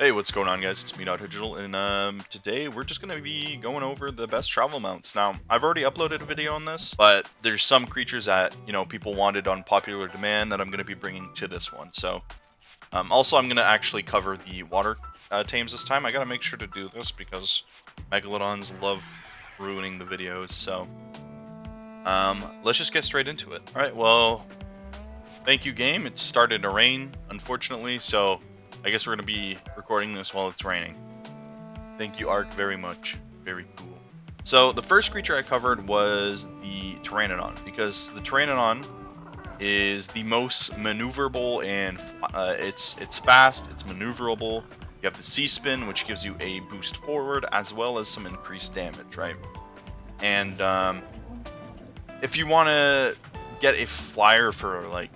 Hey, what's going on, guys? It's me, Digital, and today we're just gonna be going over the best travel mounts. Now, I've already uploaded a video on this, but there's some creatures that people wanted on popular demand that I'm gonna be bringing to this one. So, also I'm gonna actually cover the water tames this time. I gotta make sure to do this because Megalodons love ruining the videos. So, let's just get straight into it. All right. Well, thank you, game. It started to rain, unfortunately, so I guess we're going to be recording this while it's raining. Thank you, Ark, very much. Very cool. So the first creature I covered was the Pteranodon, because the Pteranodon is the most maneuverable, and it's fast, it's maneuverable. You have the C-Spin, which gives you a boost forward, as well as some increased damage, right? And if you want to get a flyer for, like,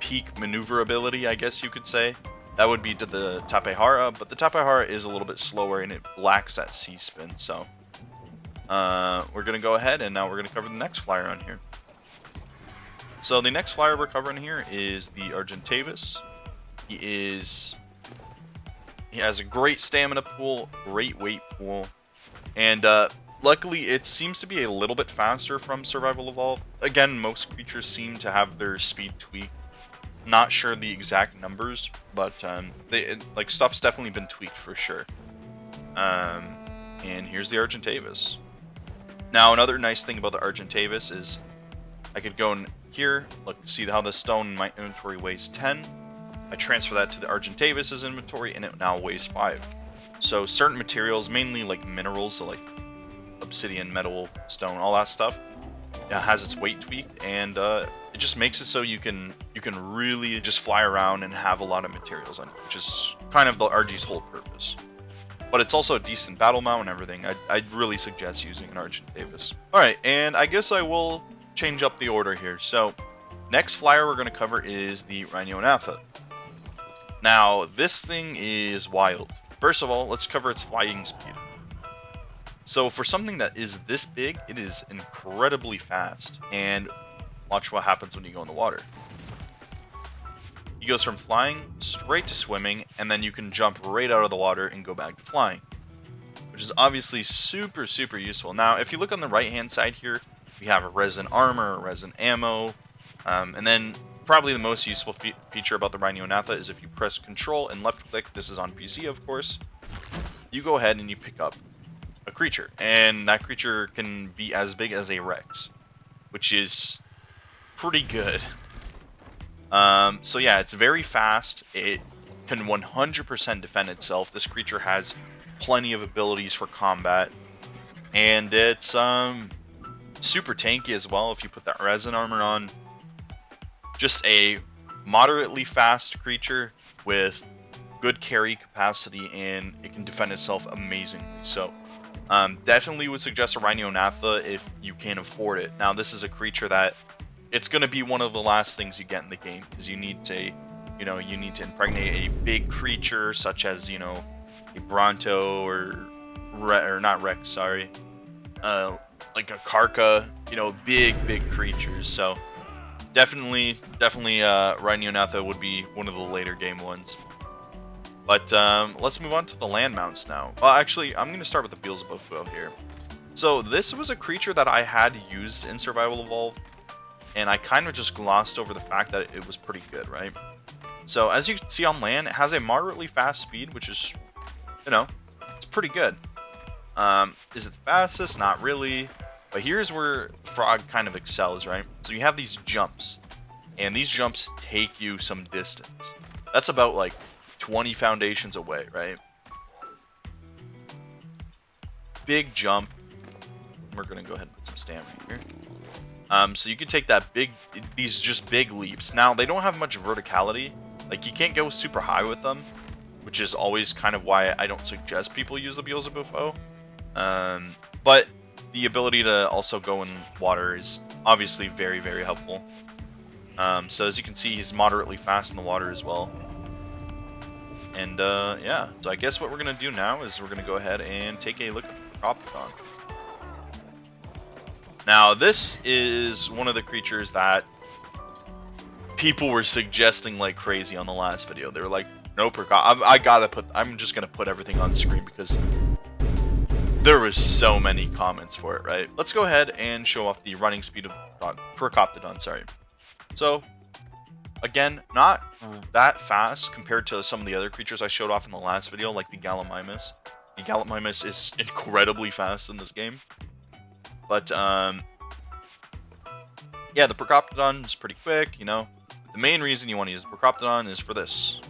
peak maneuverability, I guess you could say, that would be to the Tapehara, but the Tapehara is a little bit slower and it lacks that C-Spin, so we're going to go ahead and now we're going to cover the next flyer on here. So the next flyer we're covering here is the Argentavis. He has a great stamina pool, great weight pool, and luckily it seems to be a little bit faster from Survival Evolved. Again, most creatures seem to have their speed tweaked. Not sure the exact numbers, but stuff's definitely been tweaked for sure. And here's the Argentavis. Now, another nice thing about the Argentavis is I could go in here, look, see how the stone in my inventory weighs 10. I transfer that to the Argentavis's inventory, and it now weighs 5. So certain materials, mainly like minerals, so like obsidian, metal, stone, all that stuff, has its weight tweaked, and it just makes it so you can really just fly around and have a lot of materials on it, which is kind of the RG's whole purpose. But it's also a decent battle mount and everything. I'd really suggest using an Argentavis. Alright, and I guess I will change up the order here. So, next flyer we're going to cover is the Ranoa. Now, this thing is wild. First of all, let's cover its flying speed. So for something that is this big, it is incredibly fast, and watch what happens when you go in the water. He goes from flying straight to swimming, and then you can jump right out of the water and go back to flying, which is obviously super, super useful. Now, if you look on the right-hand side here, we have a resin armor, resin ammo, and then probably the most useful feature about the Ranoa is if you press Control and left-click, this is on PC, of course, you go ahead and you pick up a creature, and that creature can be as big as a Rex, which is pretty good. So yeah, it's very fast. It can 100% defend itself. This creature has plenty of abilities for combat, and it's super tanky as well if you put that resin armor on. Just a moderately fast creature with good carry capacity, and it can defend itself amazingly. So definitely would suggest a Ranoa if you can afford it. Now, this is a creature that it's going to be one of the last things you get in the game, because you need to, you need to impregnate a big creature such as, a Bronto or not Rex, sorry, like a Karka, big creatures. So definitely, Ranoa would be one of the later game ones. But let's move on to the land mounts now. Well, actually, I'm going to start with the Beelzebub here. So this was a creature that I had used in Survival Evolved, and I kind of just glossed over the fact that it was pretty good, right? So as you can see on land, it has a moderately fast speed, which is, it's pretty good. Is it the fastest? Not really. But here's where Frog kind of excels, right? So you have these jumps, and these jumps take you some distance. That's about like 20 foundations away, right? Big jump. We're gonna go ahead and put some stamina here. So you can take these just big leaps. Now, they don't have much verticality. Like, you can't go super high with them, which is always kind of why I don't suggest people use the Beelzebub. But the ability to also go in water is obviously very, very helpful. So as you can see, he's moderately fast in the water as well. And yeah, so I guess what we're going to do now is we're going to go ahead and take a look at Procoptodon. Now, this is one of the creatures that people were suggesting like crazy on the last video. They were like, No I gotta put. I'm just gonna put everything on screen because there was so many comments for it, right? Let's go ahead and show off the running speed of Procoptodon, sorry. So, again, not that fast compared to some of the other creatures I showed off in the last video, like the Gallimimus. The Gallimimus is incredibly fast in this game. But, yeah, the Procoptodon is pretty quick, you know. The main reason you want to use the Procoptodon is for this.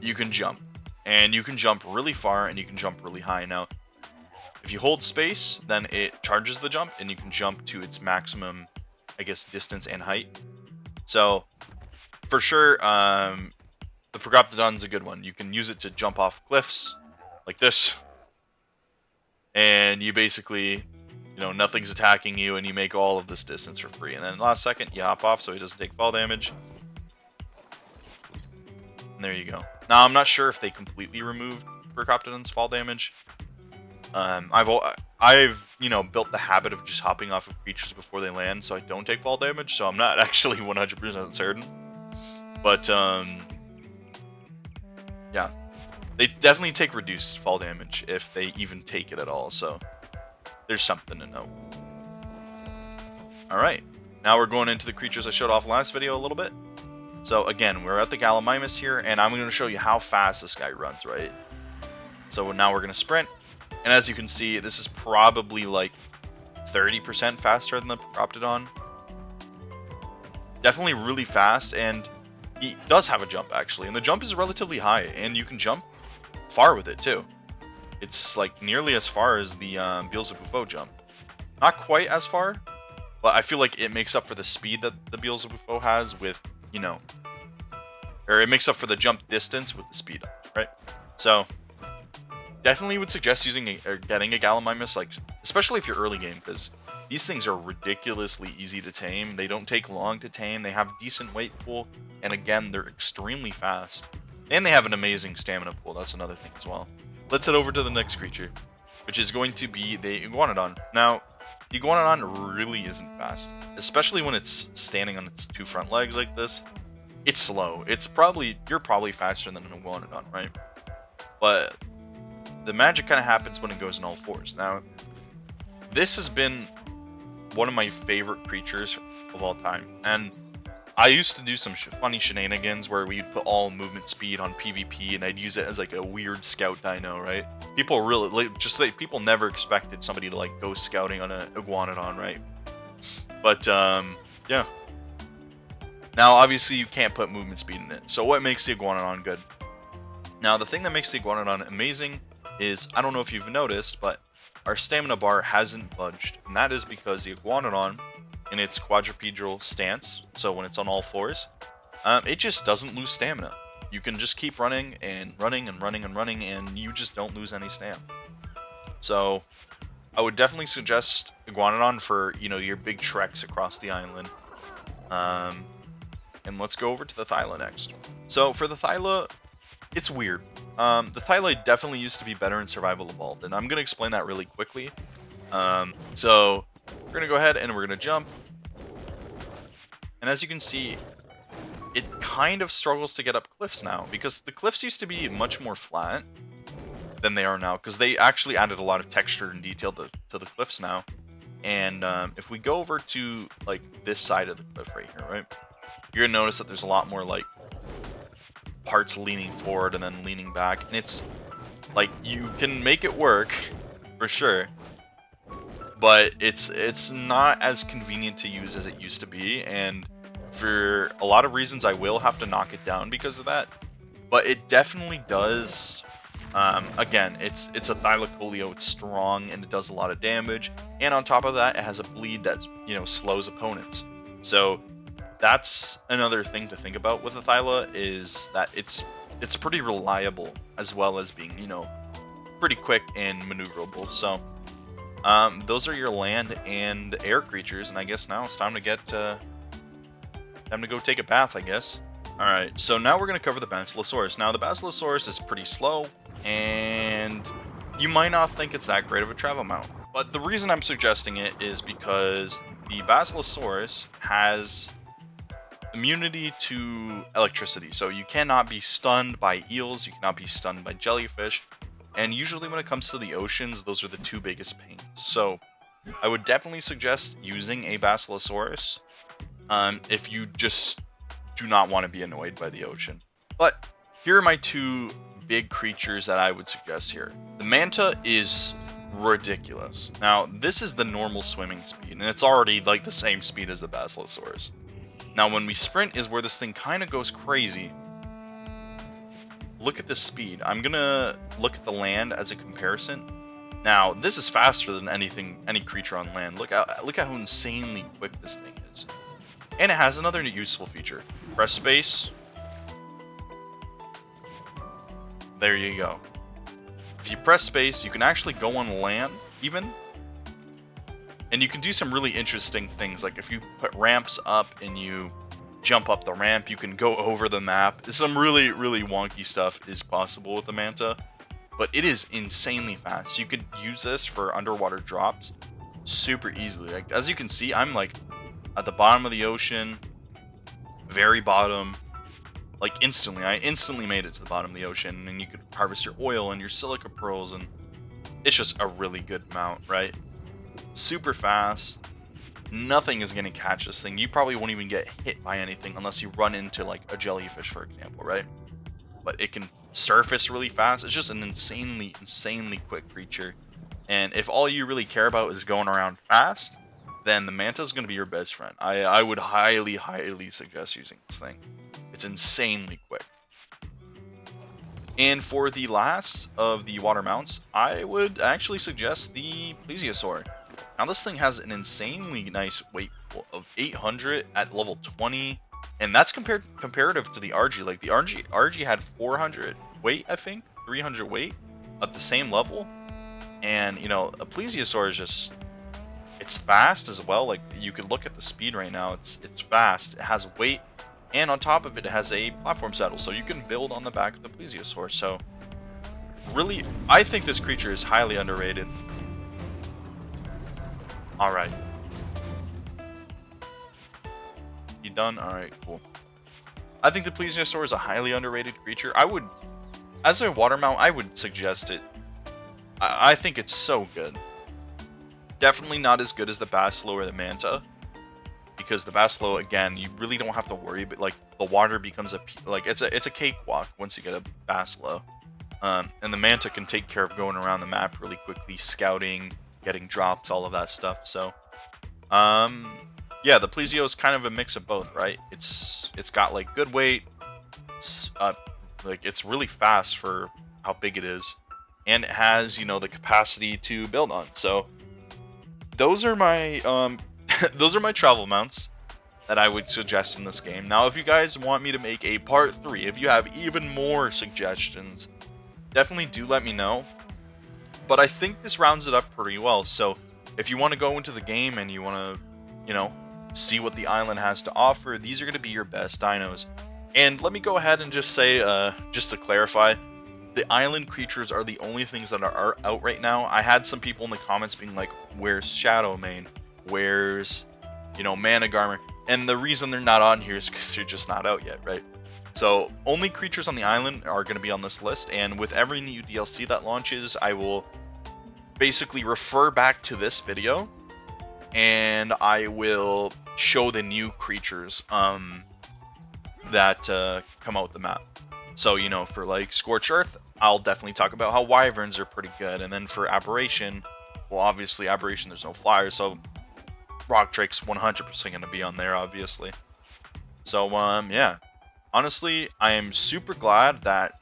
You can jump. And you can jump really far and you can jump really high. Now, if you hold space, then it charges the jump and you can jump to its maximum, I guess, distance and height. So, for sure, the Procoptodon's a good one. You can use it to jump off cliffs, like this. And you basically, you know, nothing's attacking you and you make all of this distance for free. And then last second, you hop off so he doesn't take fall damage. And there you go. Now, I'm not sure if they completely removed Procoptodon's fall damage. I've you know, built the habit of just hopping off of creatures before they land so I don't take fall damage, so I'm not actually 100% certain. But, yeah. They definitely take reduced fall damage if they even take it at all, so there's something to know. Alright, now we're going into the creatures I showed off last video a little bit. So again, we're at the Gallimimus here, and I'm going to show you how fast this guy runs, right? So now we're going to sprint, and as you can see, this is probably like 30% faster than the Procoptodon. Definitely really fast, and he does have a jump actually, and the jump is relatively high, and you can jump far with it too. It's like nearly as far as the Basilosaurus jump. Not quite as far, but I feel like it makes up for the speed that the Basilosaurus has with, you know, or it makes up for the jump distance with the speed up, right? So definitely would suggest using or getting a Gallimimus, like especially if you're early game, because these things are ridiculously easy to tame. They don't take long to tame. They have decent weight pool, and again, they're extremely fast, and they have an amazing stamina pool. That's another thing as well. Let's head over to the next creature, which is going to be the Iguanodon. Now, the Iguanodon really isn't fast, especially when it's standing on its two front legs like this. It's slow. You're probably faster than an Iguanodon, right? But the magic kind of happens when it goes in all fours. Now, this has been one of my favorite creatures of all time, and I used to do some funny shenanigans where we'd put all movement speed on PvP, and I'd use it as like a weird scout dino, right? People really people never expected somebody to like go scouting on a Iguanodon, right? But yeah. Now obviously you can't put movement speed in it. So what makes the Iguanodon good? Now the thing that makes the Iguanodon amazing is, I don't know if you've noticed, but our stamina bar hasn't budged, and that is because the Iguanodon, in its quadrupedal stance, so when it's on all fours, it just doesn't lose stamina. You can just keep running and running and running and running, and you just don't lose any stamina. So I would definitely suggest Iguanodon for, you know, your big treks across the island. And let's go over to the Thila next. So for the Thila, it's weird. The Thila definitely used to be better in Survival Evolved, and I'm going to explain that really quickly. So we're going to go ahead and we're going to jump. And as you can see, it kind of struggles to get up cliffs now, because the cliffs used to be much more flat than they are now, because they actually added a lot of texture and detail to the cliffs now. And if we go over to like this side of the cliff right here, right, you're gonna notice that there's a lot more like parts leaning forward and then leaning back, and it's like you can make it work for sure, but it's not as convenient to use as it used to be, and for a lot of reasons I will have to knock it down because of that. But it definitely does. Again, it's a Thylacoleo, it's strong, and it does a lot of damage, and on top of that, it has a bleed that, you know, slows opponents. So that's another thing to think about with a Thyla, is that it's pretty reliable, as well as being, you know, pretty quick and maneuverable. So those are your land and air creatures, and I guess now it's time to get time to go take a bath, I guess. Alright, so now we're going to cover the Basilosaurus. Now the Basilosaurus is pretty slow, and you might not think it's that great of a travel mount. But the reason I'm suggesting it is because the Basilosaurus has immunity to electricity. So you cannot be stunned by eels, you cannot be stunned by jellyfish, and usually when it comes to the oceans, those are the two biggest pains. So I would definitely suggest using a Basilosaurus if you just do not want to be annoyed by the ocean. But here are my two big creatures that I would suggest here. The manta is ridiculous. Now, this is the normal swimming speed, and it's already like the same speed as the Basilosaurus. Now, when we sprint is where this thing kind of goes crazy. Look at the speed. I'm gonna look at the land as a comparison. Now, this is faster than any creature on land. Look at how insanely quick this thing is. And it has another useful feature. Press space. There you go. If you press space, you can actually go on land, even. And you can do some really interesting things, like if you put ramps up and you jump up the ramp, you can go over the map. Some really, really wonky stuff is possible with the manta. But it is insanely fast. You could use this for underwater drops super easily. Like, as you can see, I'm like at the bottom of the ocean, very bottom, like instantly. I instantly made it to the bottom of the ocean, and you could harvest your oil and your silica pearls, and it's just a really good mount, right? Super fast. Nothing is going to catch this thing. You probably won't even get hit by anything unless you run into like a jellyfish, for example, right? But it can surface really fast. It's just an insanely quick creature. And if all you really care about is going around fast, then the manta is going to be your best friend. I would highly suggest using this thing. It's insanely quick. And for the last of the water mounts, I would actually suggest the Plesiosaur. Now this thing has an insanely nice weight of 800 at level 20. And that's comparative to the RG. Like the RG had 400 weight, I think, 300 weight at the same level. And you know, a Plesiosaur is just, it's fast as well. Like you could look at the speed right now. It's fast. It has weight, and on top of it, it has a platform saddle, so you can build on the back of the Plesiosaur. So really, I think this creature is highly underrated. All right. You done? Alright, cool. I think the Plesiosaur is a highly underrated creature. I would, as a water mount, I would suggest it. I think it's so good. Definitely not as good as the Basilo or the Manta. Because the Basilo, again, you really don't have to worry, but like the water becomes it's a cakewalk once you get a Basilo. And the Manta can take care of going around the map really quickly, scouting, getting drops, all of that stuff. So, yeah, the Plesio is kind of a mix of both, right? It's got like good weight, it's really fast for how big it is, and it has, you know, the capacity to build on. So those are my those are my travel mounts that I would suggest in this game. Now, if you guys want me to make a part 3, if you have even more suggestions, definitely do let me know. But I think this rounds it up pretty well. So if you want to go into the game and you want to, you know, see what the island has to offer, these are going to be your best dinos. And let me go ahead and just say, just to clarify, the island creatures are the only things that are out right now. I had some people in the comments being like, where's Shadowmane? Where's, you know, Managarmer? And the reason they're not on here is because they're just not out yet, right? So only creatures on the island are going to be on this list, and with every new DLC that launches, I will basically refer back to this video, and I will show the new creatures that come out with the map. So, you know, for like Scorched Earth, I'll definitely talk about how Wyverns are pretty good, and then for Aberration, well, obviously Aberration there's no flyers, so Rock Drake's 100% going to be on there, obviously. So, yeah. Honestly, I am super glad that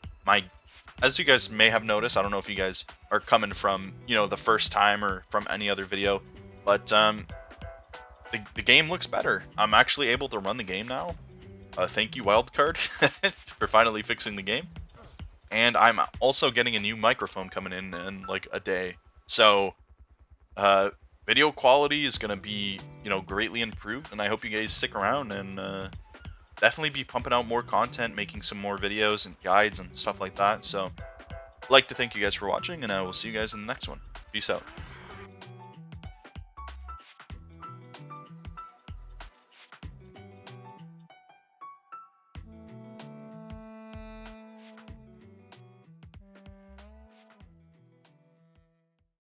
as you guys may have noticed, I don't know if you guys are coming from, you know, the first time or from any other video, but the game looks better. I'm actually able to run the game now. Thank you, Wildcard, for finally fixing the game. And I'm also getting a new microphone coming in like a day. So, video quality is going to be, you know, greatly improved, and I hope you guys stick around and definitely be pumping out more content, making some more videos and guides and stuff like that. So, I'd like to thank you guys for watching, and I will see you guys in the next one. Peace out.